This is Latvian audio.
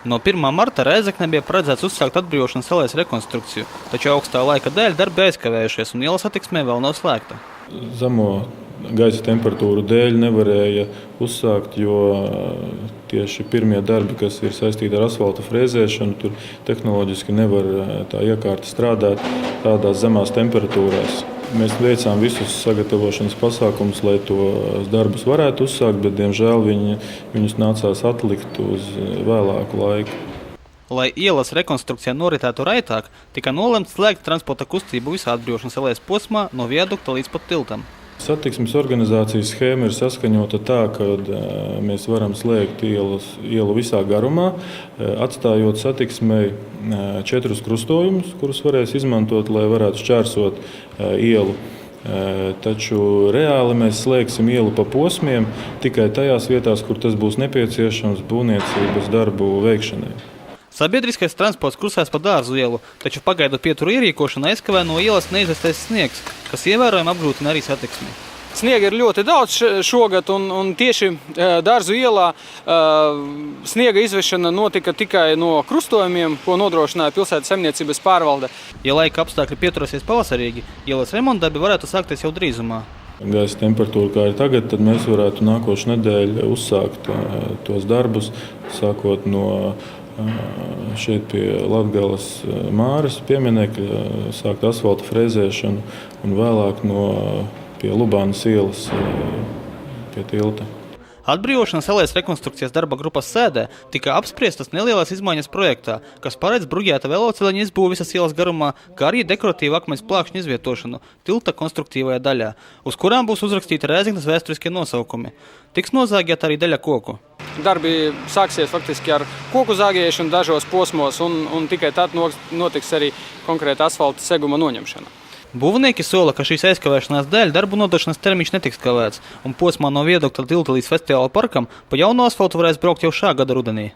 No 1. marta Rēzeknē bija paredzēts uzsākt Atbrīvošanas ielas rekonstrukciju, taču augstā laika dēļ darbi aizkavējušies un iela satiksmē vēl nav slēgta. Zemo gaisa temperatūru dēļ nevarēja uzsākt, jo tieši pirmie darbi, kas ir saistīti ar asfalta frēzēšanu, tur tehnoloģiski nevar tā iekārta strādāt tādās zemās temperatūrās. Mēs veicām visus sagatavošanas pasākumus, lai tos darbus varētu uzsākt, bet, diemžēl, viņus nācās atlikt uz vēlāku laiku. Lai ielas rekonstrukcija noritētu raitāk, tika nolemts slēgt transporta kustību visā Atbrīvošanas ielas posmā no viadukta līdz pat tiltam. Satiksmes organizācijas schēma ir saskaņota tā, ka mēs varam slēgt ielu visā garumā, atstājot satiksmei 4 krustojumus, kurus varēs izmantot, lai varētu šķērsot ielu. Taču reāli mēs slēgsim ielu pa posmiem tikai tajās vietās, kur tas būs nepieciešams būvniecības darbu veikšanai. Sabiedriskais transports kursēs pa Dārzu ielu, taču pagaidu pieturu ierīkošana aizkavē no ielas neizvestais sniegs, kas ievērojami apgrūtina arī satiksmi. Sniega ir ļoti daudz šogad, un tieši Dārzu ielā sniega izvešana notika tikai no krustojumiem, ko nodrošināja pilsētas saimniecības pārvalde. Ja laika apstākļi pieturēsies pavasarīgi, ielas remontdarbi varētu sākties jau drīzumā. Gaisa temperatūra, kā ir tagad, tad mēs varētu nākošu nedēļu uzsākt tos darbus, sākot no šeit pie Latgales Māras pieminekļa, sākt asfalta frēzēšanu un vēlāk pie Lubānas ielas pie tilta. Atbrīvošanas ielas rekonstrukcijas darba grupas sēdē tika apspriestas nelielas izmaiņas projektā, kas paredz bruģēta veloceliņa izbūvi visas ielas garumā, kā arī dekoratīva akmens plākšņu izvietošanu tilta konstruktīvajā daļā, uz kurām būs uzrakstīti Rēzeknes vēsturiskie nosaukumi. Tiks nozāģēta arī daļa koku. Darbi sāksies faktiski ar koku zāģēšanu dažos posmos, un tikai tad notiks arī konkrēta asfalta seguma noņemšana. Būvnieki sola, ka šīs aizkavēšanās dēļ darbu nodošanas termiņš netiks kavēts, un posmā no viadukta tilta līdz festivāla parkam pa jauno asfaltu varēs braukt jau šā gada rudenī.